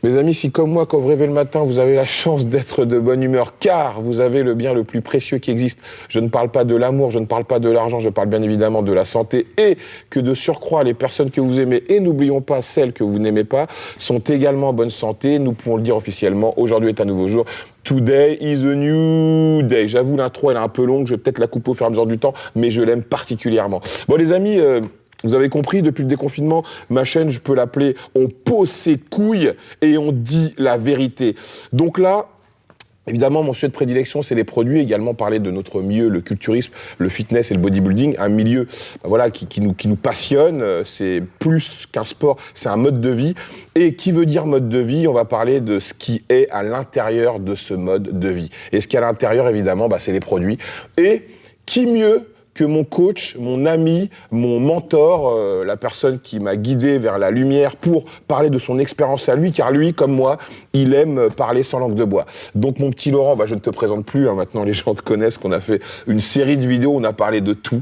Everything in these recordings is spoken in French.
Mes amis, si comme moi, quand vous rêvez le matin, vous avez la chance d'être de bonne humeur, car vous avez le bien le plus précieux qui existe, je ne parle pas de l'amour, je ne parle pas de l'argent, je parle bien évidemment de la santé, et que de surcroît, les personnes que vous aimez, et n'oublions pas celles que vous n'aimez pas, sont également en bonne santé, nous pouvons le dire officiellement, aujourd'hui est un nouveau jour. Today is a new day. J'avoue, l'intro, elle est un peu longue, je vais peut-être la couper au fur et à mesure du temps, mais je l'aime particulièrement. Bon, les amis, vous avez compris, depuis le déconfinement, ma chaîne, je peux l'appeler « On pose ses couilles et on dit la vérité ». Donc là, évidemment, mon sujet de prédilection, c'est les produits, également parler de notre milieu, le culturisme, le fitness et le bodybuilding, un milieu voilà, qui nous passionne, c'est plus qu'un sport, c'est un mode de vie. Et qui veut dire mode de vie? On va parler de ce qui est à l'intérieur de ce mode de vie. Et ce qui est à l'intérieur, évidemment, c'est les produits. Et qui mieux que mon coach, mon ami, mon mentor, la personne qui m'a guidé vers la lumière pour parler de son expérience à lui, car lui, comme moi, il aime parler sans langue de bois. Donc mon petit Laurent, je ne te présente plus, maintenant les gens te connaissent, qu'on a fait une série de vidéos où on a parlé de tout.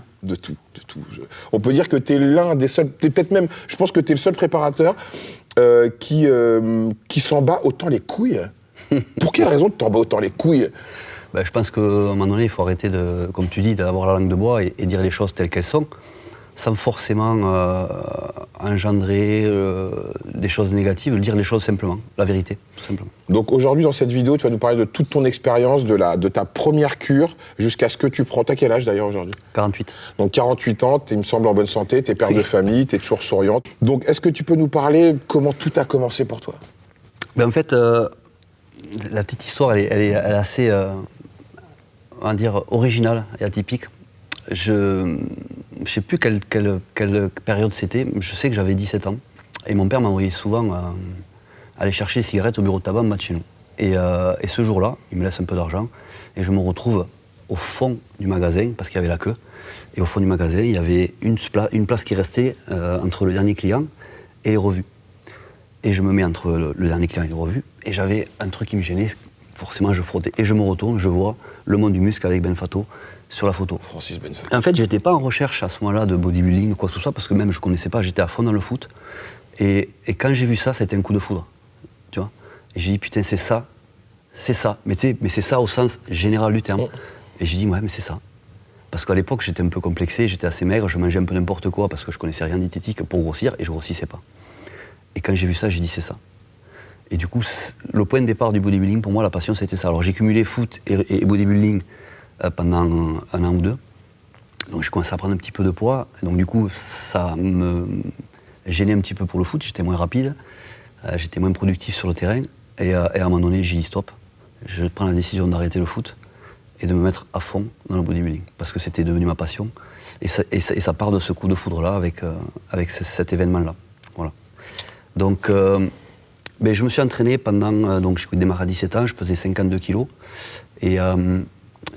On peut dire que tu es l'un des seuls, peut-être même, je pense que tu es le seul préparateur qui s'en bat autant les couilles. Pour quelle raison tu t'en bats autant les couilles? Je pense qu'à un moment donné, il faut arrêter, comme tu dis, d'avoir la langue de bois et dire les choses telles qu'elles sont, sans forcément engendrer des choses négatives, dire les choses simplement, la vérité, tout simplement. Donc aujourd'hui, dans cette vidéo, tu vas nous parler de toute ton expérience, de ta première cure jusqu'à ce que tu prends. T'as quel âge d'ailleurs aujourd'hui? 48. Donc 48 ans, il me semble en bonne santé, t'es père de famille, t'es toujours souriante. Donc est-ce que tu peux nous parler comment tout a commencé pour toi? En fait, la petite histoire, elle est assez... on va dire, original et atypique. Je ne sais plus quelle période c'était, je sais que j'avais 17 ans. Et mon père m'envoyait souvent aller chercher des cigarettes au bureau de tabac en bas de chez nous. Et ce jour-là, il me laisse un peu d'argent et je me retrouve au fond du magasin, parce qu'il y avait la queue. Et au fond du magasin, il y avait une place qui restait entre le dernier client et les revues. Et je me mets entre le dernier client et les revues. Et j'avais un truc qui me gênait, forcément je frottais. Et je me retourne, je vois Le Monde du Muscle avec Ben Fato sur la photo. Francis Ben Fato. En fait, j'étais pas en recherche à ce moment-là de bodybuilding ou quoi que ce soit, parce que même je connaissais pas, j'étais à fond dans le foot. Et quand j'ai vu ça, c'était un coup de foudre, tu vois. Et j'ai dit, putain, c'est ça. Mais c'est ça au sens général du terme. Et j'ai dit, ouais, mais c'est ça. Parce qu'à l'époque, j'étais un peu complexé, j'étais assez maigre, je mangeais un peu n'importe quoi, parce que je connaissais rien diététique pour grossir, et je grossissais pas. Et quand j'ai vu ça, j'ai dit, c'est ça. Et du coup, le point de départ du bodybuilding, pour moi, la passion, c'était ça. Alors j'ai cumulé foot et bodybuilding pendant un an ou deux. Donc j'ai commencé à prendre un petit peu de poids. Et donc du coup, ça me gênait un petit peu pour le foot. J'étais moins rapide, j'étais moins productif sur le terrain. Et à un moment donné, j'ai dit stop. Je prends la décision d'arrêter le foot et de me mettre à fond dans le bodybuilding. Parce que c'était devenu ma passion. Et ça part de ce coup de foudre-là avec cet événement-là. Voilà. Donc... je me suis entraîné pendant, donc j'ai démarré à 17 ans, je pesais 52 kilos et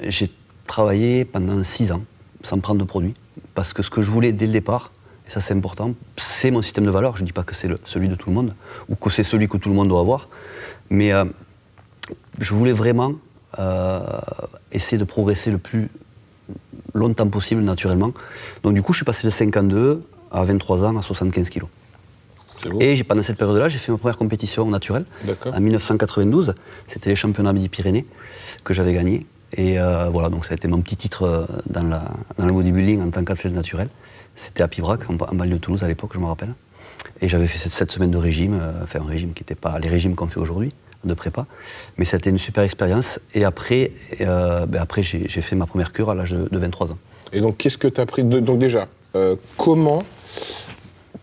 j'ai travaillé pendant 6 ans sans prendre de produits parce que ce que je voulais dès le départ, et ça c'est important, c'est mon système de valeurs. Je ne dis pas que c'est celui de tout le monde ou que c'est celui que tout le monde doit avoir, mais je voulais vraiment essayer de progresser le plus longtemps possible naturellement. Donc du coup je suis passé de 52 à 23 ans à 75 kilos. Et pendant cette période-là, j'ai fait ma première compétition naturelle en 1992. C'était les championnats Midi-Pyrénées que j'avais gagnés. Et voilà, donc ça a été mon petit titre dans le bodybuilding en tant qu'athlète naturel. C'était à Pibrac, en banlieue de Toulouse à l'époque, je me rappelle. Et j'avais fait 7 semaines de régime, un régime qui n'était pas les régimes qu'on fait aujourd'hui, de prépa. Mais c'était une super expérience. Et après, j'ai fait ma première cure à l'âge de 23 ans. Et donc, qu'est-ce que tu as pris donc déjà, comment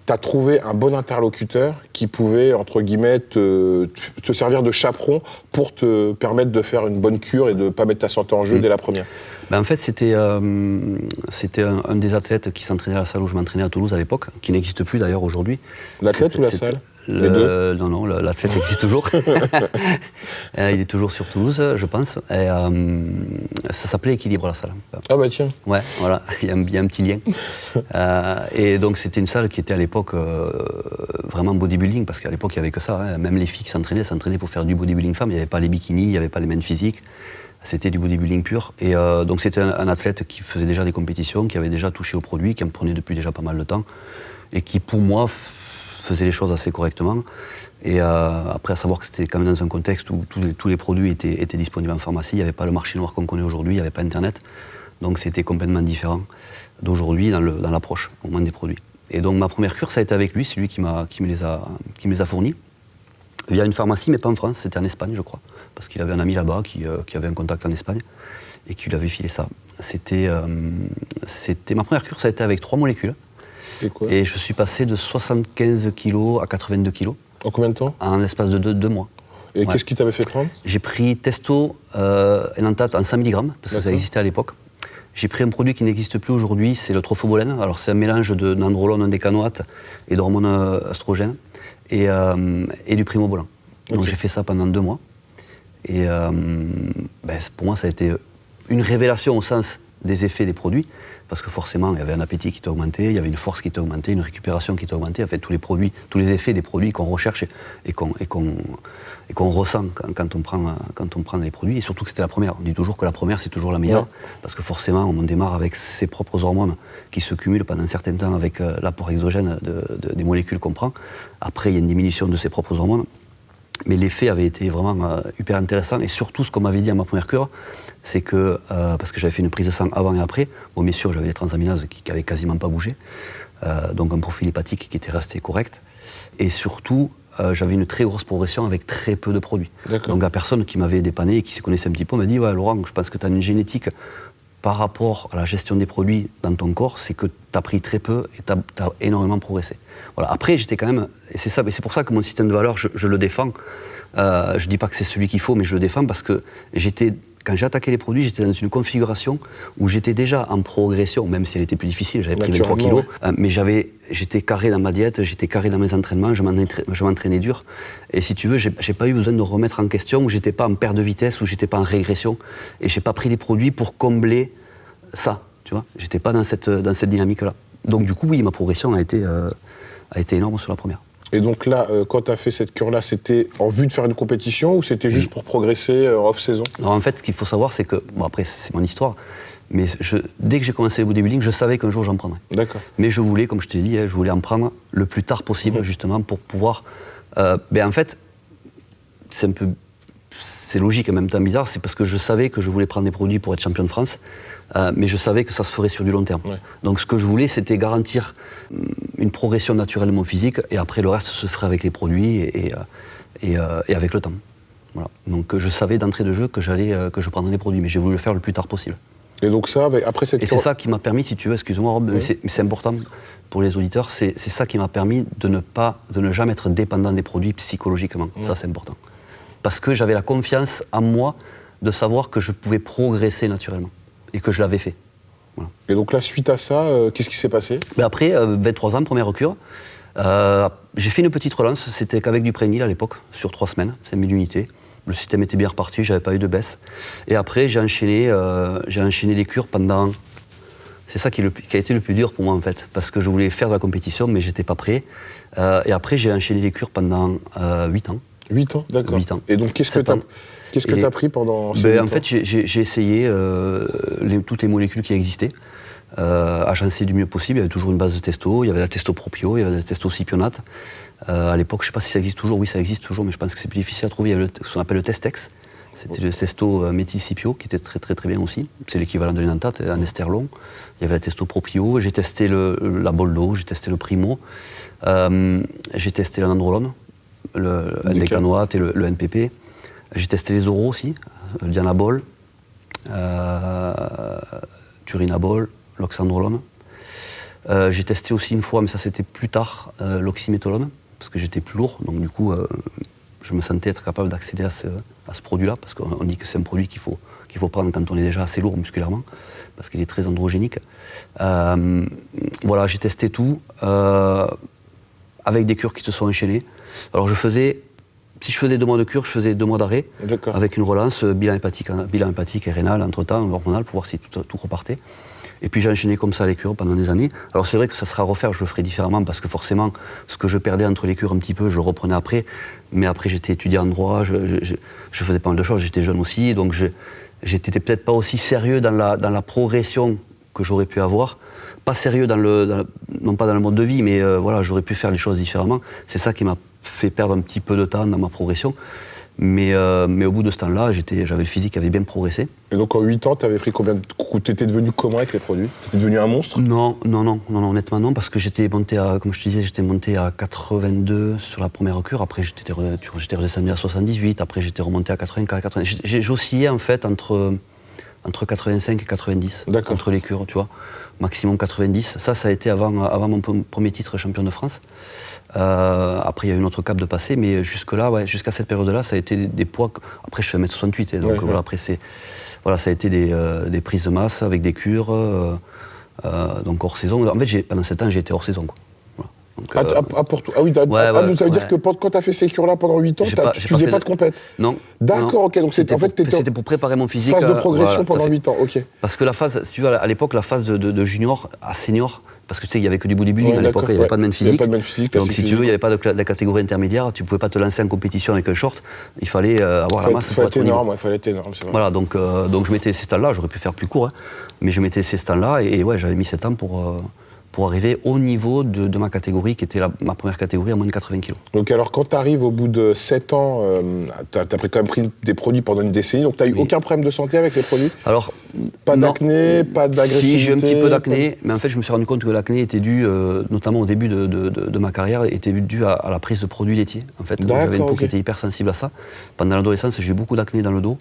tu as trouvé un bon interlocuteur qui pouvait, entre guillemets, te servir de chaperon pour te permettre de faire une bonne cure et de ne pas mettre ta santé en jeu dès la première? En fait, c'était un des athlètes qui s'entraînait à la salle où je m'entraînais à Toulouse à l'époque, qui n'existe plus d'ailleurs aujourd'hui. L'athlète ou la salle? Les deux? Non, l'athlète existe toujours. Il est toujours sur Toulouse, je pense. Et, ça s'appelait Équilibre, la salle. Ah bah tiens. Ouais, voilà, il y a un petit lien. Et donc c'était une salle qui était à l'époque vraiment bodybuilding, parce qu'à l'époque il n'y avait que ça. Hein. Même les filles qui s'entraînaient pour faire du bodybuilding femme. Il n'y avait pas les bikinis, il n'y avait pas les mains physiques. C'était du bodybuilding pur. Et donc c'était un athlète qui faisait déjà des compétitions, qui avait déjà touché au produit, qui en prenait depuis déjà pas mal de temps, et qui pour moi faisais les choses assez correctement. Et après, à savoir que c'était quand même dans un contexte où tous les produits étaient disponibles en pharmacie. Il n'y avait pas le marché noir qu'on connaît aujourd'hui, il n'y avait pas Internet. Donc c'était complètement différent d'aujourd'hui dans l'approche au moment des produits. Et donc ma première cure, ça a été avec lui, c'est lui qui me les a fournis. Via une pharmacie, mais pas en France, c'était en Espagne, je crois. Parce qu'il avait un ami là-bas qui avait un contact en Espagne et qui lui avait filé ça. Ma première cure, ça a été avec 3 molécules. Et quoi? Et je suis passé de 75 kg à 82 kg. En combien de temps? En l'espace de 2 mois. Et qu'est-ce qui t'avait fait prendre? J'ai pris Testo Enantate en 100 mg, parce que ça existait à l'époque. J'ai pris un produit qui n'existe plus aujourd'hui, c'est le trophobolène. Alors c'est un mélange d'androlone, décanoate et d'hormones oestrogènes et du primobolan. Donc j'ai fait ça pendant 2 mois. Et pour moi, ça a été une révélation au sens des effets des produits, parce que forcément, il y avait un appétit qui était augmenté, il y avait une force qui était augmentée, une récupération qui était augmentée, en fait, tous les effets des produits qu'on recherche et qu'on ressent quand on prend les produits, et surtout que c'était la première. On dit toujours que la première, c'est toujours la meilleure, parce que forcément, on démarre avec ses propres hormones qui se cumulent pendant un certain temps avec l'apport exogène des molécules qu'on prend. Après, il y a une diminution de ses propres hormones. Mais l'effet avait été vraiment hyper intéressant, et surtout ce qu'on m'avait dit à ma première cure, c'est que, parce que j'avais fait une prise de sang avant et après, bon bien sûr j'avais les transaminases qui n'avaient quasiment pas bougé, donc un profil hépatique qui était resté correct, et surtout j'avais une très grosse progression avec très peu de produits. Donc la personne qui m'avait dépanné et qui se connaissait un petit peu m'a dit « Ouais Laurent, je pense que tu as une génétique par rapport à la gestion des produits dans ton corps, c'est que tu as pris très peu et tu as énormément progressé. » Voilà. Après j'étais quand même, et c'est pour ça que mon système de valeurs, je le défends. Je ne dis pas que c'est celui qu'il faut, mais je le défends parce que quand j'ai attaqué les produits, j'étais dans une configuration où j'étais déjà en progression, même si elle était plus difficile, j'avais pris 23 kilos, mais j'étais carré dans ma diète, j'étais carré dans mes entraînements, je m'entraînais dur. Et si tu veux, j'ai pas eu besoin de remettre en question, où j'étais pas en perte de vitesse, où j'étais pas en régression, et j'ai pas pris des produits pour combler ça, tu vois. J'étais pas dans cette dynamique-là. Donc du coup, oui, ma progression a été énorme sur la première. Et donc là, quand tu as fait cette cure-là, c'était en vue de faire une compétition ou c'était juste pour progresser off-saison? Alors en fait, ce qu'il faut savoir, c'est que, bon après c'est mon histoire, mais dès que j'ai commencé le bodybuilding, je savais qu'un jour j'en prendrais. D'accord. Mais je voulais, comme je t'ai dit, je voulais en prendre le plus tard possible, justement, pour pouvoir... en fait, c'est logique et en même temps bizarre, c'est parce que je savais que je voulais prendre des produits pour être champion de France, mais je savais que ça se ferait sur du long terme. Ouais. Donc ce que je voulais, c'était garantir une progression naturelle de mon physique, et après le reste se ferait avec les produits et avec le temps. Voilà. Donc je savais d'entrée de jeu que je prendrais des produits, mais j'ai voulu le faire le plus tard possible. Et donc ça, après cette cure... c'est ça qui m'a permis, si tu veux, excuse-moi Rob, mais c'est important pour les auditeurs, c'est ça qui m'a permis de ne jamais être dépendant des produits psychologiquement. Ça c'est important. Parce que j'avais la confiance en moi de savoir que je pouvais progresser naturellement. Et que je l'avais fait. Voilà. Et donc là, suite à ça, qu'est-ce qui s'est passé? Après, 23 ans, première cure, j'ai fait une petite relance, c'était qu'avec du Prénil à l'époque, sur 3 semaines, 5000 unités. Le système était bien reparti, j'avais pas eu de baisse. Et après, j'ai enchaîné les cures pendant... C'est ça qui a été le plus dur pour moi en fait, parce que je voulais faire de la compétition, mais j'étais pas prêt. Et après, j'ai enchaîné les cures pendant 8 ans. 8 ans, d'accord. 8 ans. Et donc, qu'est-ce que tu as pris pendant ces 8 ans? En fait, j'ai essayé toutes les molécules qui existaient, agencé du mieux possible. Il y avait toujours une base de testo, il y avait la testo propio, il y avait la testo cipionate. À l'époque, je ne sais pas si ça existe toujours, oui, ça existe toujours, mais je pense que c'est plus difficile à trouver. Il y avait ce qu'on appelle le Testex, c'était le testo méthylcipio, qui était très très très bien aussi. C'est l'équivalent de l'Enantate, en ester long. Il y avait la testo propio, j'ai testé la Boldo, j'ai testé le Primo, j'ai testé l'Androlone, le Décanoate et le NPP. J'ai testé les oraux aussi, Dianabol, Turinabol, l'Oxandrolone. J'ai testé aussi une fois, mais ça c'était plus tard, l'oxymétolone, parce que j'étais plus lourd, donc du coup je me sentais être capable d'accéder à ce produit-là, parce qu'on dit que c'est un produit qu'il faut prendre quand on est déjà assez lourd musculairement, parce qu'il est très androgénique. Voilà, j'ai testé tout, avec des cures qui se sont enchaînées. Alors si je faisais 2 mois de cure, je faisais 2 mois d'arrêt, avec une relance, bilan hépatique et rénal, entre-temps, hormonal, pour voir si tout repartait. Et puis j'ai enchaîné comme ça les cures pendant des années. Alors c'est vrai que ça sera à refaire, je le ferai différemment, parce que forcément, ce que je perdais entre les cures un petit peu, je le reprenais après. Mais après, j'étais étudiant en droit, je faisais pas mal de choses, j'étais jeune aussi, donc j'étais peut-être pas aussi sérieux dans la progression que j'aurais pu avoir. pas sérieux non pas dans le mode de vie, mais voilà, j'aurais pu faire les choses différemment. C'est ça qui m'a fait perdre un petit peu de temps dans ma progression. Mais au bout de ce temps-là, j'avais le physique qui avait bien progressé. Et donc en 8 ans, tu avais pris combien de coups? Tu étais devenu comment avec les produits? Tu étais devenu un monstre? Non, honnêtement non, parce que j'étais monté comme je te disais, j'étais monté à 82 sur la première cure, après j'étais redescendu à 78, après j'étais remonté à 84, 90. J'oscillais en fait entre 85 et 90, entre les cures, tu vois, maximum 90. Ça a été avant mon premier titre champion de France. Après, il y a eu une autre cap de passé, mais jusque-là, jusqu'à cette période-là, ça a été des poids. Après, je fais 1m68, donc voilà, après, ça a été des prises de masse avec des cures, donc hors saison. En fait, pendant 7 ans, j'ai été hors saison, quoi. Voilà. Donc, ça veut dire que quand tu as fait ces cures-là pendant 8 ans, tu faisais pas de compète? Non. D'accord, ok. Donc c'était pour préparer mon physique. Phase de progression pendant 8 ans, ok. Parce que la phase, si tu veux, à l'époque, la phase de junior à senior, parce que tu sais, il n'y avait que du bodybuilding à l'époque, il n'y avait pas de main physique. Donc si tu veux, il n'y avait pas de la catégorie intermédiaire, tu ne pouvais pas te lancer en compétition avec un short, il fallait avoir la masse pour être énorme. Il fallait être énorme, c'est vrai. Voilà, donc je mettais ces temps-là, j'aurais pu faire plus court, hein, mais je mettais ces temps-là et j'avais mis 7 ans pour arriver au niveau de ma catégorie, qui était ma première catégorie à moins de 80 kg. Donc alors quand tu arrives au bout de 7 ans, tu as quand même pris des produits pendant une décennie, donc tu n'as eu aucun problème de santé avec les produits? Alors, pas d'acné, pas d'agressivité? Si, j'ai eu un petit peu d'acné, mais en fait je me suis rendu compte que l'acné était dû, notamment au début de ma carrière, était dû à la prise de produits laitiers. En fait, j'avais une peau qui était hyper sensible à ça. Pendant l'adolescence, j'ai eu beaucoup d'acné dans le dos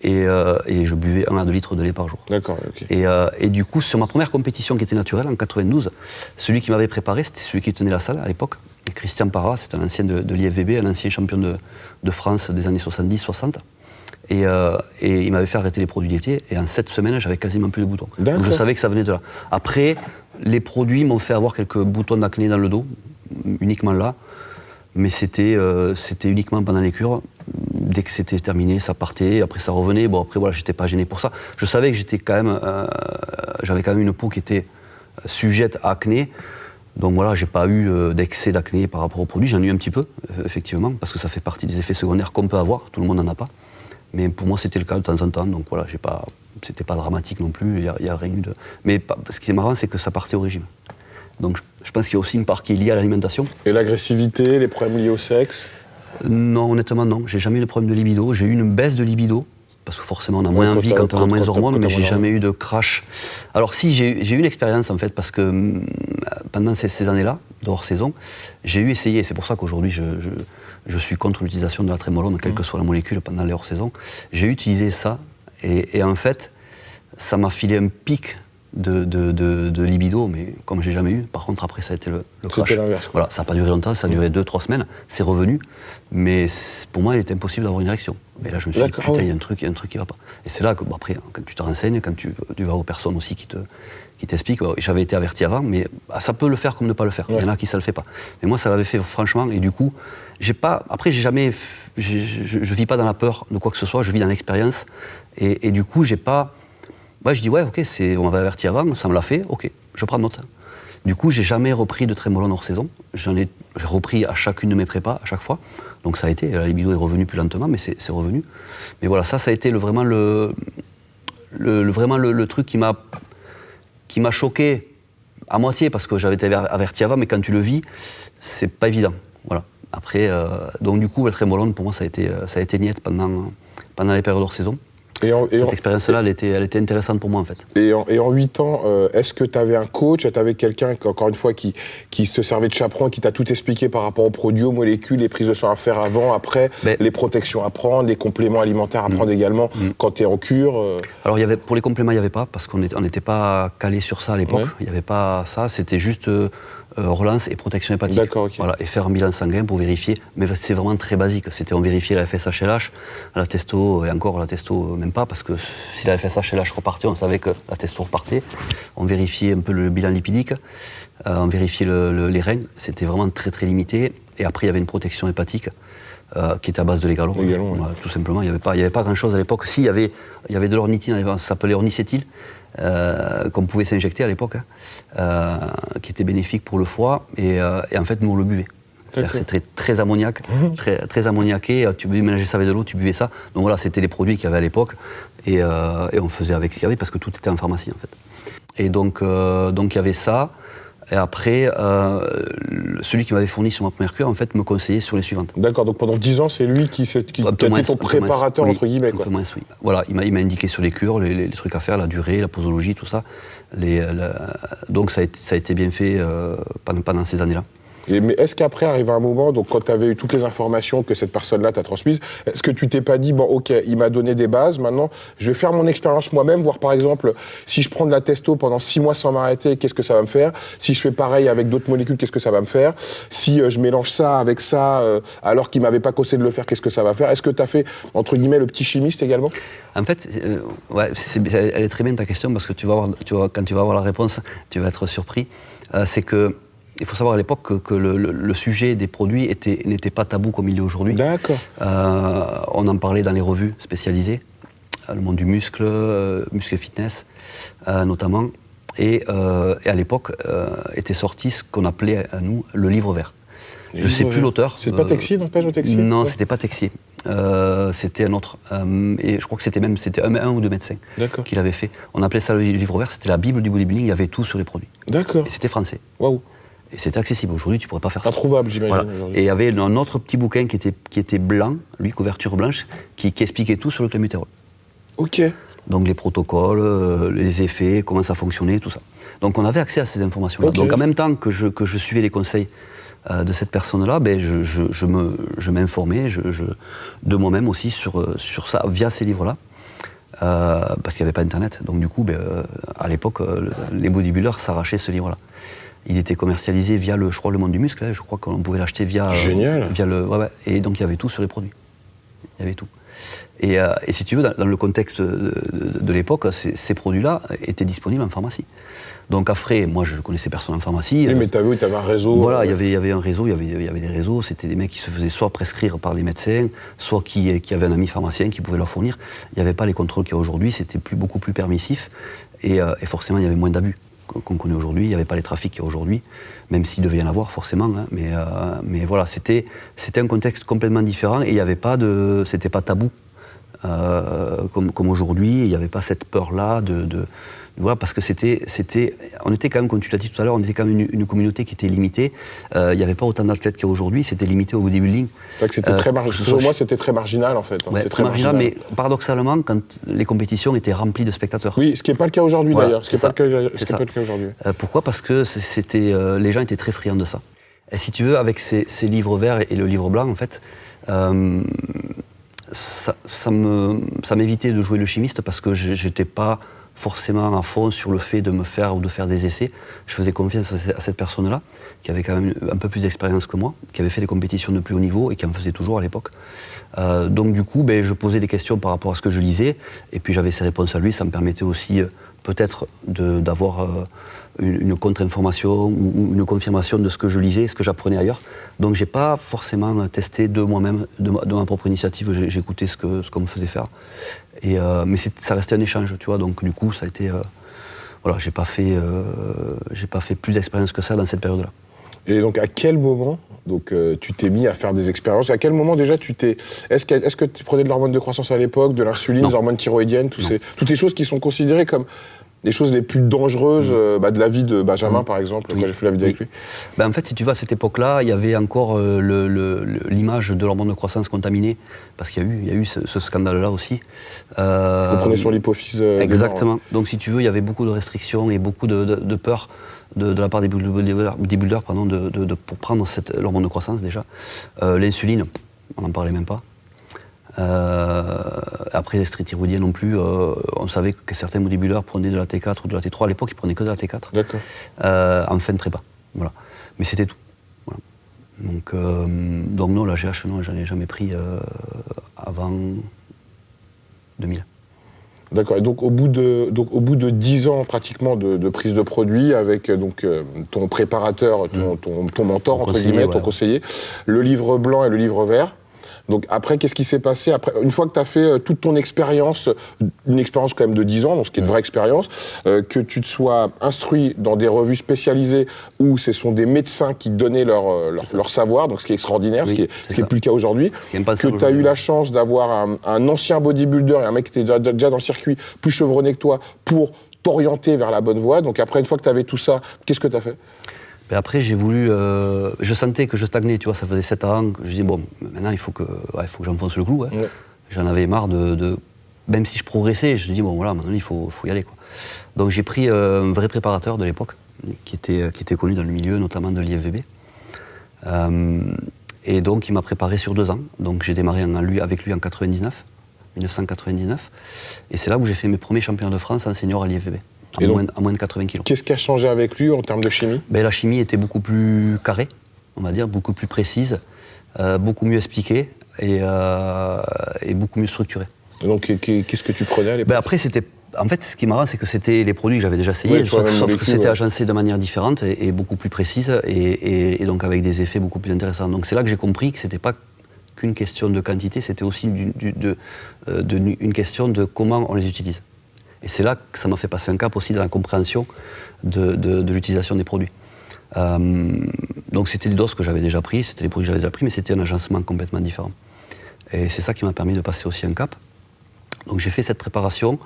et je buvais 1 à 2 litres de lait par jour. D'accord, ok. Et du coup, sur ma première compétition qui était naturelle, en 92, celui qui m'avait préparé, c'était celui qui tenait la salle à l'époque, Christian Parra, c'est un ancien de l'IFBB, un ancien champion de France des années 70-60. Et il m'avait fait arrêter les produits laitiers, et en 7 semaines, j'avais quasiment plus de boutons. Donc je savais que ça venait de là. Après, les produits m'ont fait avoir quelques boutons d'acné dans le dos, uniquement là, mais c'était uniquement pendant les cures. Dès que c'était terminé, ça partait, après ça revenait. Bon, après, voilà, j'étais pas gêné pour ça. Je savais que j'avais quand même une peau qui était sujette à acné. Donc voilà, j'ai pas eu d'excès d'acné par rapport aux produits. J'en ai eu un petit peu, effectivement, parce que ça fait partie des effets secondaires qu'on peut avoir. Tout le monde n'en a pas. Mais pour moi, c'était le cas de temps en temps. Donc voilà, c'était pas dramatique non plus. Il y a rien eu de. Mais ce qui est marrant, c'est que ça partait au régime. Donc je pense qu'il y a aussi une part qui est liée à l'alimentation. Et l'agressivité, les problèmes liés au sexe? Non, honnêtement, non. J'ai jamais eu de problème de libido. J'ai eu une baisse de libido, parce que forcément, on a moins envie quand on a moins d'hormones, mais j'ai jamais eu de crash. Alors si, j'ai eu une expérience, en fait, parce que pendant ces années-là, de hors-saison, j'ai eu essayé, c'est pour ça qu'aujourd'hui, je suis contre l'utilisation de la trémolone, quelle que soit la molécule, pendant les hors-saison. J'ai utilisé ça, et en fait, ça m'a filé un pic de libido, mais comme j'ai jamais eu. Par contre, après, ça a été le crash. C'était l'inverse. Voilà, ça n'a pas duré longtemps, ça a duré 2-3 semaines, c'est revenu, mais pour moi, il était impossible d'avoir une érection. Et là, je me suis dit, putain, il y a un truc qui va pas. Et c'est là que, après, quand tu te renseignes, quand tu vas aux personnes aussi qui t'expliquent, j'avais été averti avant, mais ça peut le faire comme ne pas le faire. Il y en a qui ça le fait pas. Mais moi, ça l'avait fait franchement, et du coup, je vis pas dans la peur de quoi que ce soit, je vis dans l'expérience, et du coup, j'ai pas. Moi, je dis, ouais, ok, on m'avait averti avant, ça me l'a fait, ok, je prends note. Du coup, j'ai jamais repris de trémolone hors saison. J'ai repris à chacune de mes prépas, à chaque fois. Donc ça a été, la libido est revenue plus lentement, mais c'est revenu. Mais voilà, ça a été vraiment le truc qui m'a choqué à moitié, parce que j'avais été averti avant, mais quand tu le vis, c'est pas évident. Voilà. Après, donc du coup, le trémolone, pour moi, ça a été niette pendant les périodes hors saison. Cette expérience-là, elle était intéressante pour moi, en fait. Et en 8 ans, est-ce que tu avais un coach, tu avais quelqu'un, encore une fois, qui te servait de chaperon, qui t'a tout expliqué par rapport aux produits, aux molécules, les prises de sang à faire avant, après, les protections à prendre, les compléments alimentaires à prendre également quand tu es en cure Alors, pour les compléments, il n'y avait pas, parce qu'on n'était pas calé sur ça à l'époque. Il n'y avait pas ça, c'était juste relance et protection hépatique. D'accord, ok. Voilà, et faire un bilan sanguin pour vérifier. Mais c'est vraiment très basique. On vérifiait la FSH-LH, la testo, et encore la testo, même pas, parce que si la FSH-LH repartait, on savait que la testo repartait. On vérifiait un peu le bilan lipidique, on vérifiait les reins. C'était vraiment très très limité. Et après, il y avait une protection hépatique qui était à base de l'égalon. Voilà, tout simplement, il n'y avait pas grand-chose à l'époque. Si, il y avait de l'ornithine, ça s'appelait ornicétile, qu'on pouvait s'injecter à l'époque, qui était bénéfique pour le foie, et en fait, nous, on le buvait. C'est très, très ammoniaque, très ammoniaqué, tu mélangeais ça avec de l'eau, tu buvais ça. Donc voilà, c'était les produits qu'il y avait à l'époque, et on faisait avec ce qu'il y avait, parce que tout était en pharmacie, en fait. Et donc il y avait ça. Et après, celui qui m'avait fourni sur ma première cure, en fait, me conseillait sur les suivantes. D'accord, donc pendant 10 ans, c'est lui qui a été ton préparateur, entre guillemets. Quoi. Oui. Voilà, il m'a indiqué sur les cures, les trucs à faire, la durée, la posologie, tout ça. Donc ça a été bien fait pendant ces années-là. Mais est-ce qu'après, arrive un moment, donc quand tu avais eu toutes les informations que cette personne-là t'a transmises, est-ce que tu t'es pas dit, bon ok, il m'a donné des bases, maintenant je vais faire mon expérience moi-même, voir par exemple, si je prends de la testo pendant 6 mois sans m'arrêter, qu'est-ce que ça va me faire? Si je fais pareil avec d'autres molécules, qu'est-ce que ça va me faire? Si je mélange ça avec ça, alors qu'il m'avait pas conseillé de le faire, qu'est-ce que ça va faire? Est-ce que tu as fait, entre guillemets, le petit chimiste également? En fait, elle est très bien ta question, parce que quand tu vas avoir la réponse, tu vas être surpris. C'est que il faut savoir à l'époque que le sujet des produits n'était pas tabou comme il est aujourd'hui. D'accord. On en parlait dans les revues spécialisées, le monde du muscle, muscle et fitness notamment. Et à l'époque était sorti ce qu'on appelait à nous le livre vert. Je ne sais plus l'auteur. C'est pas Texier, non, pas Jean Texier? Non, c'était pas Texier. C'était un autre. Et je crois que c'était un ou deux médecins qui l'avaient fait. On appelait ça le livre vert, c'était la Bible du bodybuilding, il y avait tout sur les produits. D'accord. Et c'était français. Waouh. Et c'était accessible. Aujourd'hui, tu ne pourrais pas faire ça. Introuvable, j'imagine. Voilà. Et il y avait un autre petit bouquin qui était blanc, lui, couverture blanche, qui expliquait tout sur le clenbuterol. Ok. Donc les protocoles, les effets, comment ça fonctionnait, tout ça. Donc on avait accès à ces informations-là. Okay. Donc en même temps que je suivais les conseils de cette personne-là, ben, je m'informais de moi-même aussi sur ça, via ces livres-là. Parce qu'il n'y avait pas Internet. Donc du coup, à l'époque, les bodybuilders s'arrachaient ce livre-là. Il était commercialisé via le monde du muscle. Hein. Je crois qu'on pouvait l'acheter via. Génial. Et donc il y avait tout sur les produits. Il y avait tout. Et si tu veux, dans le contexte de l'époque, ces produits-là étaient disponibles en pharmacie. Donc après, moi je connaissais personne en pharmacie. Oui, mais tu avais un réseau. Voilà, il y avait un réseau, il y avait des réseaux. C'était des mecs qui se faisaient soit prescrire par les médecins, soit qui avaient un ami pharmacien qui pouvait leur fournir. Il n'y avait pas les contrôles qu'il y a aujourd'hui, c'était beaucoup plus permissif. Et forcément, il y avait moins d'abus qu'on connaît aujourd'hui, il n'y avait pas les trafics qu'il y a aujourd'hui, même s'il devait y en avoir forcément, hein, mais voilà, c'était un contexte complètement différent et il n'y avait pas c'était pas tabou comme aujourd'hui, il n'y avait pas cette peur-là voilà, parce que on était quand même, comme tu l'as dit tout à l'heure, on était quand même une communauté qui était limitée. Il n'y avait pas autant d'athlètes qu'il y a aujourd'hui, c'était limité au bodybuilding. C'était très pour moi, c'était très marginal en fait. Ouais, très marginal, mais paradoxalement, quand les compétitions étaient remplies de spectateurs. Oui, ce qui n'est pas le cas aujourd'hui d'ailleurs. C'est pas le cas aujourd'hui. Pourquoi? Parce que les gens étaient très friands de ça. Et si tu veux, avec ces livres verts et le livre blanc, en fait, ça m'évitait de jouer le chimiste parce que j'étais pas forcément à fond sur le fait de me faire ou de faire des essais. Je faisais confiance à cette personne-là, qui avait quand même un peu plus d'expérience que moi, qui avait fait des compétitions de plus haut niveau et qui en faisait toujours à l'époque. Donc du coup, je posais des questions par rapport à ce que je lisais, et puis j'avais ses réponses à lui. Ça me permettait aussi peut-être d'avoir une contre-information ou une confirmation de ce que je lisais, ce que j'apprenais ailleurs. Donc j'ai pas forcément testé de moi-même, de ma propre initiative, j'écoutais ce qu'on me faisait faire. Mais ça restait un échange, tu vois, donc du coup ça a été... voilà, j'ai pas fait plus d'expérience que ça dans cette période-là. Et donc à quel moment tu t'es mis à faire des expériences? À quel moment déjà est-ce que tu prenais de l'hormone de croissance à l'époque, de l'insuline, des hormones thyroïdiennes, toutes ces choses qui sont considérées comme les choses les plus dangereuses de la vie de Benjamin, par exemple, quand j'ai fait la vidéo avec lui? En fait, si tu vois, à cette époque-là, il y avait encore l'image de l'hormone de croissance contaminée, parce qu'il y a eu ce scandale-là aussi. Vous prenez sur l'hypophyse. Exactement. Donc, si tu veux, il y avait beaucoup de restrictions et beaucoup de peur de la part des bodybuilders pour prendre l'hormone de croissance, déjà. L'insuline, on n'en parlait même pas. Après les stéroïdes thyroïdiens non plus, on savait que certains bodybuilders prenaient de la T4 ou de la T3. À l'époque, ils prenaient que de la T4. D'accord. En fin de prépa. Voilà. Mais c'était tout. Voilà. Donc non, la GH, non, j'en ai jamais pris avant 2000. D'accord. Et donc au bout de 10 ans pratiquement de prise de produit avec ton préparateur, ton mentor, entre guillemets, ton conseiller, le livre blanc et le livre vert. Donc après, qu'est-ce qui s'est passé après, une fois que tu as fait toute ton expérience, une expérience quand même de 10 ans, donc ce qui est une vraie expérience, que tu te sois instruit dans des revues spécialisées où ce sont des médecins qui donnaient leur savoir, donc ce qui est extraordinaire, ce qui est plus le cas aujourd'hui, que tu as eu la chance d'avoir un ancien bodybuilder et un mec qui était déjà dans le circuit, plus chevronné que toi, pour t'orienter vers la bonne voie. Donc après, une fois que tu avais tout ça, qu'est-ce que tu as fait? Et après, j'ai voulu. Je sentais que je stagnais, tu vois, ça faisait 7 ans. Je dis, bon, maintenant, il faut que j'enfonce le clou. Hein. Ouais. J'en avais marre de. Même si je progressais, je me dis, bon, voilà, maintenant, il faut y aller, quoi. Donc, j'ai pris un vrai préparateur de l'époque, qui était connu dans le milieu, notamment de l'IFVB. Et donc, il m'a préparé sur 2 ans. Donc, j'ai démarré avec lui en 1999. Et c'est là où j'ai fait mes premiers championnats de France en senior à l'IFVB. À moins de 80 kilos. Qu'est-ce qui a changé avec lui en termes de chimie? La chimie était beaucoup plus carrée, on va dire, beaucoup plus précise, beaucoup mieux expliquée et beaucoup mieux structurée. Et donc, qu'est-ce que tu prenais à l'époque? Après, en fait, ce qui est marrant, c'est que c'était les produits que j'avais déjà essayés, sauf que c'était agencé de manière différente et beaucoup plus précise et donc avec des effets beaucoup plus intéressants. Donc c'est là que j'ai compris que c'était pas qu'une question de quantité, c'était aussi une question de comment on les utilise. Et c'est là que ça m'a fait passer un cap aussi dans la compréhension de l'utilisation des produits. Donc c'était des doses que j'avais déjà pris, c'était les produits que j'avais déjà pris, mais c'était un agencement complètement différent. Et c'est ça qui m'a permis de passer aussi un cap. Donc j'ai fait cette préparation.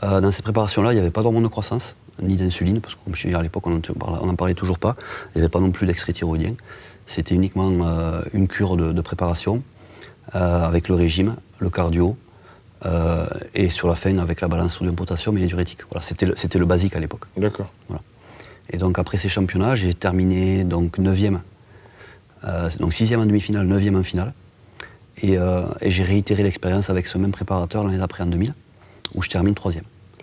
Dans cette préparation-là, il n'y avait pas d'hormones de croissance, ni d'insuline, parce que comme je suis dit à l'époque, on n'en parlait toujours pas. Il n'y avait pas non plus d'extrait-thyroïdien. C'était uniquement une cure de préparation, avec le régime, le cardio, et sur la fin avec la balance sodium-potassium et les diurétiques. Voilà, c'était le basique à l'époque. D'accord. Voilà. Et donc après ces championnats, j'ai terminé donc 9e, donc 6e en demi-finale, 9e en finale. Et j'ai réitéré l'expérience avec ce même préparateur l'année d'après en 2000, où je termine 3e.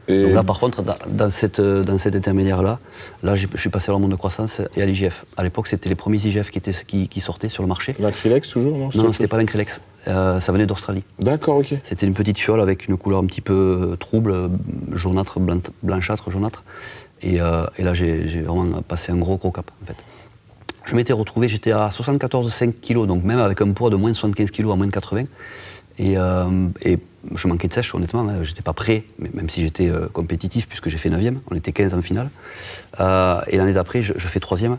Donc là par contre, dans cet intermédiaire-là, je suis passé à l'hormone de croissance et à l'IGF. À l'époque, c'était les premiers IGF qui sortaient sur le marché. L'incrylex toujours, non? Non, c'était pas l'incrylex. Ça venait d'Australie. D'accord, ok. C'était une petite fiole avec une couleur un petit peu trouble, jaunâtre, blanchâtre, jaunâtre. Et là, j'ai vraiment passé un gros cap, en fait. Je m'étais retrouvé, j'étais à 74,5 kg, donc même avec un poids de moins de 75 kg à moins de 80. Et je manquais de sèche, honnêtement, hein, j'étais pas prêt, même si j'étais compétitif, puisque j'ai fait 9e, on était 15 en finale. Et l'année d'après, je fais 3e.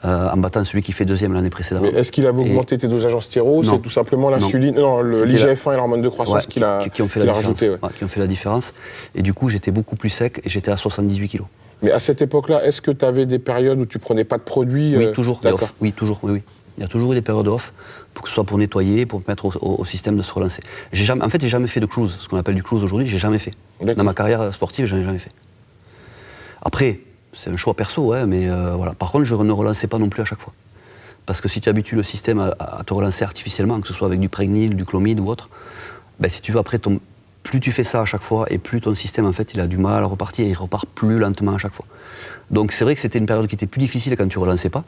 En battant celui qui fait 2e l'année précédente. Mais est-ce qu'il avait augmenté tes dosages en stéro? C'est tout simplement l'insuline, l'IGF-1 et l'hormone de croissance qu'il a rajouté. Ouais, qui ont fait la différence. Et du coup, j'étais beaucoup plus sec et j'étais à 78 kg. Mais à cette époque-là, est-ce que tu avais des périodes où tu prenais pas de produits? Oui, toujours. Oui, toujours. Oui. Il y a toujours eu des périodes off, que ce soit pour nettoyer, pour permettre au système de se relancer. J'ai jamais fait de cruise, ce qu'on appelle du cruise aujourd'hui, j'ai jamais fait. Dans ma carrière sportive, j'en ai jamais fait. Après, c'est un choix perso, hein, mais voilà. Par contre, je ne relançais pas non plus à chaque fois. Parce que si tu habitues le système à te relancer artificiellement, que ce soit avec du Pregnil, du Clomid ou autre, ben, si tu veux, après, plus tu fais ça à chaque fois, et plus ton système, en fait, il a du mal à repartir, et il repart plus lentement à chaque fois. Donc c'est vrai que c'était une période qui était plus difficile quand tu ne relançais pas,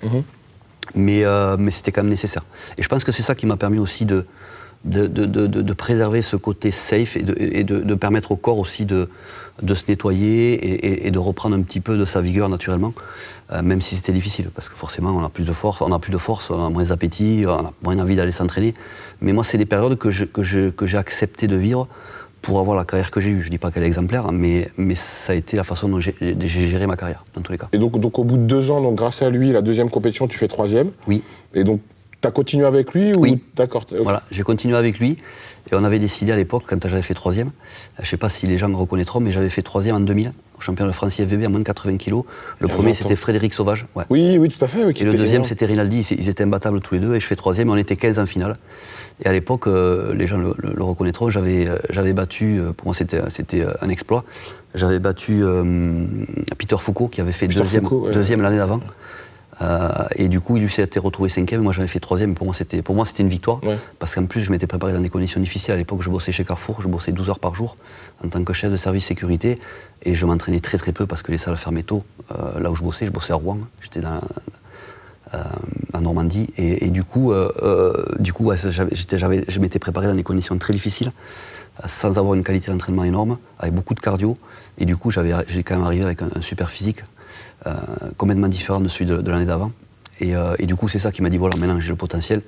mais c'était quand même nécessaire. Et je pense que c'est ça qui m'a permis aussi de préserver ce côté safe et de permettre au corps aussi de se nettoyer et de reprendre un petit peu de sa vigueur naturellement, même si c'était difficile, parce que forcément on a plus de force, on a moins d'appétit, on a moins envie d'aller s'entraîner. Mais moi, c'est des périodes que j'ai accepté de vivre pour avoir la carrière que j'ai eue. Je ne dis pas qu'elle est exemplaire, mais ça a été la façon dont j'ai géré ma carrière, dans tous les cas. Et donc au bout de 2 ans, donc, grâce à lui, la 2e compétition, tu fais 3e. Oui. Et donc, tu as continué avec lui ou... Oui. D'accord. Okay. Voilà, j'ai continué avec lui. Et on avait décidé à l'époque, quand j'avais fait 3e, je ne sais pas si les gens me reconnaîtront, mais j'avais fait 3e en 2000, au championnat de France IFBB à moins de 80 kg. Le premier, c'était Frédéric Sauvage. Ouais. Oui, tout à fait. Oui, et le deuxième, c'était Rinaldi. Ils étaient imbattables tous les deux. Et je fais 3e, on était 15 en finale. Et à l'époque, les gens le reconnaîtront, j'avais battu, pour moi c'était un exploit, j'avais battu Peter Foucault, qui avait fait deuxième l'année d'avant. Et du coup, il s'est retrouvé 5e, moi j'avais fait 3e. Pour moi, c'était une victoire, parce qu'en plus, je m'étais préparé dans des conditions difficiles. À l'époque, je bossais chez Carrefour, je bossais 12 heures par jour en tant que chef de service sécurité, et je m'entraînais très très peu parce que les salles fermaient tôt. Là où je bossais à Rouen, j'étais en Normandie, et du coup, je m'étais préparé dans des conditions très difficiles, sans avoir une qualité d'entraînement énorme, avec beaucoup de cardio, et du coup, j'ai quand même arrivé avec un super physique, complètement différent de celui de l'année d'avant. Et du coup, c'est ça qui m'a dit, voilà, maintenant j'ai le potentiel,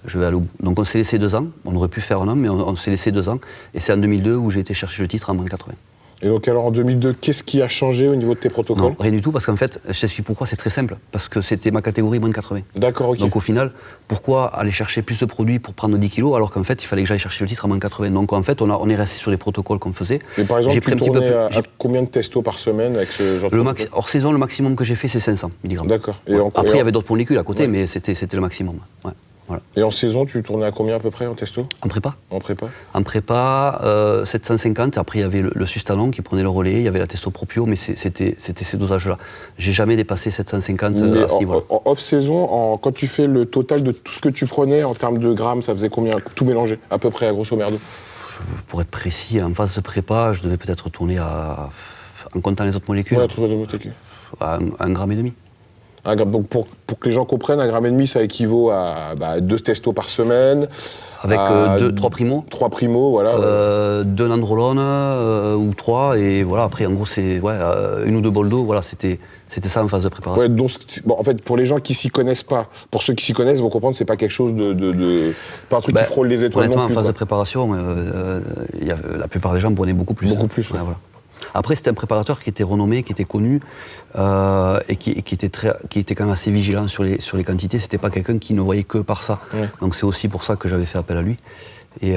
je vais aller au bout. Donc on s'est laissé 2 ans, on aurait pu faire un an, mais on s'est laissé 2 ans, et c'est en 2002 où j'ai été chercher le titre en moins de 80. Et donc alors en 2002, qu'est-ce qui a changé au niveau de tes protocoles? Non, rien du tout, parce qu'en fait, je t'explique pourquoi, c'est très simple. Parce que c'était ma catégorie moins de 80. D'accord, ok. Donc au final, pourquoi aller chercher plus de produits pour prendre 10 kilos alors qu'en fait, il fallait que j'aille chercher le titre à moins de 80. Donc en fait, on est resté sur les protocoles qu'on faisait. Mais par exemple, J'ai tu pris un petit peu tournais plus- à combien de testo par semaine avec ce genre de protocole? Hors saison, le maximum que j'ai fait, c'est 500 mg. D'accord. Et Après, il y avait d'autres molécules à côté, Ouais. mais c'était le maximum. Ouais, voilà. Et en saison, tu tournais à combien à peu près en testo? En prépa En prépa? En prépa, 750. Après, il y avait le Sustanon qui prenait le relais, il y avait la Testopropio, mais c'était ces dosages-là. J'ai jamais dépassé 750 Mais à ce niveau-là. en off-saison, quand tu fais le total de tout ce que tu prenais en termes de grammes, ça faisait combien? Tout mélangé, à peu près, à grosso merdo? Pour être précis, en phase de prépa, je devais peut-être tourner en comptant les autres molécules, Ouais, trouve de molécules. à 1,5 g. Donc pour que les gens comprennent, 1,5 g, ça équivaut à 2 testos par semaine. Avec à 3 primos, 3 primos, voilà. 2 nandrolone ou 3, et voilà, après en gros c'est une ou deux bols d'eau, voilà, c'était ça en phase de préparation. Ouais, donc, bon, en fait, pour les gens qui s'y connaissent pas, pour ceux qui s'y connaissent, vont comprendre que c'est pas quelque chose pas un truc qui frôle les étoiles Honnêtement, non plus. en phase Quoi. de préparation, la plupart des gens prenaient beaucoup plus. Beaucoup plus, ouais. Voilà. Après, c'était un préparateur qui était renommé, qui était connu, et qui était quand même assez vigilant sur les quantités. C'était pas quelqu'un qui ne voyait que par ça. Ouais. Donc c'est aussi pour ça que j'avais fait appel à lui. Et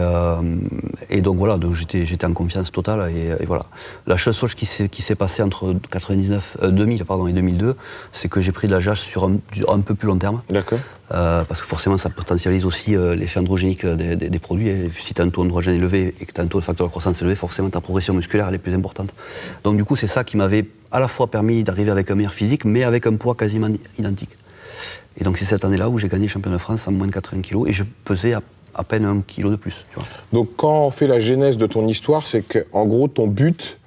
donc voilà, donc j'étais en confiance totale, et voilà. La seule chose qui s'est passée entre 2000 et 2002, c'est que j'ai pris de la JAS sur un peu plus long terme. D'accord. Parce que forcément, ça potentialise aussi l'effet androgénique des produits. Et si tu as un taux androgène élevé et que tu as un taux de facteur de croissance élevé, forcément ta progression musculaire elle est plus importante. Donc du coup, c'est ça qui m'avait à la fois permis d'arriver avec un meilleur physique, mais avec un poids quasiment identique. Et donc c'est cette année-là où j'ai gagné champion de France en moins de 80 kg, et je pesais à peine 1 kg de plus. Tu vois. Donc quand on fait la genèse de ton histoire, c'est qu'en gros, ton but,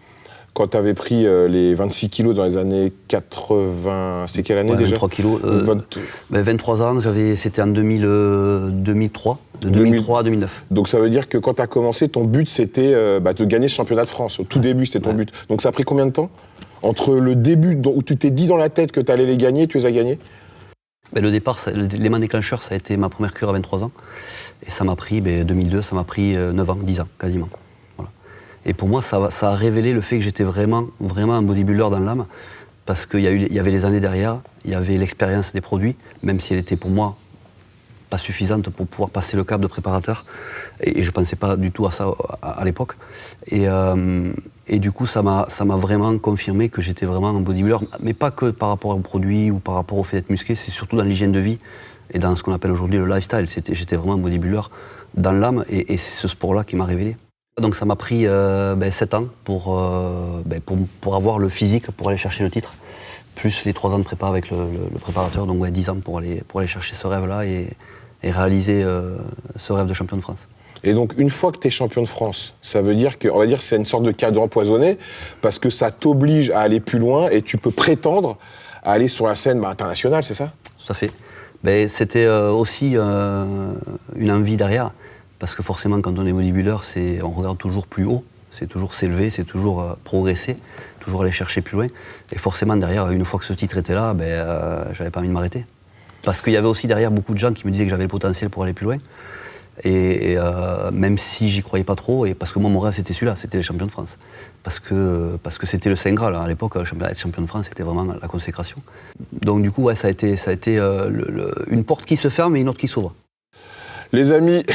quand tu avais pris les 26 kilos dans les années 80, c'était quelle année déjà? 23 kilos. 23 ans, c'était en 2003, de 2003 à 2009. Donc ça veut dire que quand tu as commencé, ton but c'était de gagner ce championnat de France. Au tout début, c'était ton but. Donc ça a pris combien de temps? Entre le début où tu t'es dit dans la tête que tu allais les gagner, tu les as gagnés? Le départ, l'élément déclencheur, ça a été ma première cure à 23 ans. Et ça m'a pris, 2002, ça m'a pris 9 ans, 10 ans, quasiment. Voilà. Et pour moi, ça a révélé le fait que j'étais vraiment un bodybuilder dans l'âme, parce qu'il y avait les années derrière, il y avait l'expérience des produits, même si elle était pour moi pas suffisante pour pouvoir passer le cap de préparateur. Et je ne pensais pas du tout à ça à l'époque. Et du coup, ça m'a vraiment confirmé que j'étais vraiment un bodybuilder, mais pas que par rapport aux produits ou par rapport au fait d'être musclé, c'est surtout dans l'hygiène de vie et dans ce qu'on appelle aujourd'hui le lifestyle. J'étais vraiment un bodybuilder dans l'âme, et c'est ce sport-là qui m'a révélé. Donc ça m'a pris 7 ans pour avoir le physique pour aller chercher le titre, plus les 3 ans de prépa avec le préparateur, donc 10 ans pour aller chercher ce rêve-là et réaliser ce rêve de champion de France. Et donc, une fois que tu es champion de France, ça veut dire que c'est une sorte de cadeau empoisonné, parce que ça t'oblige à aller plus loin et tu peux prétendre à aller sur la scène internationale, c'est ça? Tout à fait. C'était aussi une envie derrière, parce que forcément, quand on est bodybuilder, on regarde toujours plus haut, c'est toujours s'élever, c'est toujours progresser, toujours aller chercher plus loin. Et forcément, derrière, une fois que ce titre était là, j'avais pas envie de m'arrêter. Parce qu'il y avait aussi derrière beaucoup de gens qui me disaient que j'avais le potentiel pour aller plus loin. Et même si j'y croyais pas trop, et parce que moi mon rêve c'était celui-là, c'était les champions de France. Parce que c'était le Saint Graal, à l'époque, être champion de France c'était vraiment la consécration. Donc du coup, ça a été une porte qui se ferme et une autre qui s'ouvre. Les amis,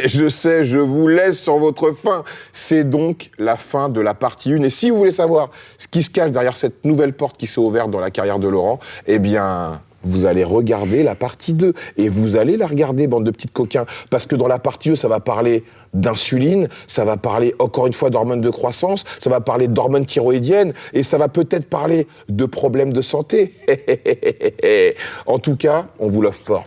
je sais, je vous laisse sur votre faim. C'est donc la fin de la partie 1. Et si vous voulez savoir ce qui se cache derrière cette nouvelle porte qui s'est ouverte dans la carrière de Laurent, eh bien, vous allez regarder la partie 2. Et vous allez la regarder, bande de petites coquins. Parce que dans la partie 2, ça va parler d'insuline, ça va parler encore une fois d'hormones de croissance, ça va parler d'hormones thyroïdiennes, et ça va peut-être parler de problèmes de santé. En tout cas, on vous l'offre fort.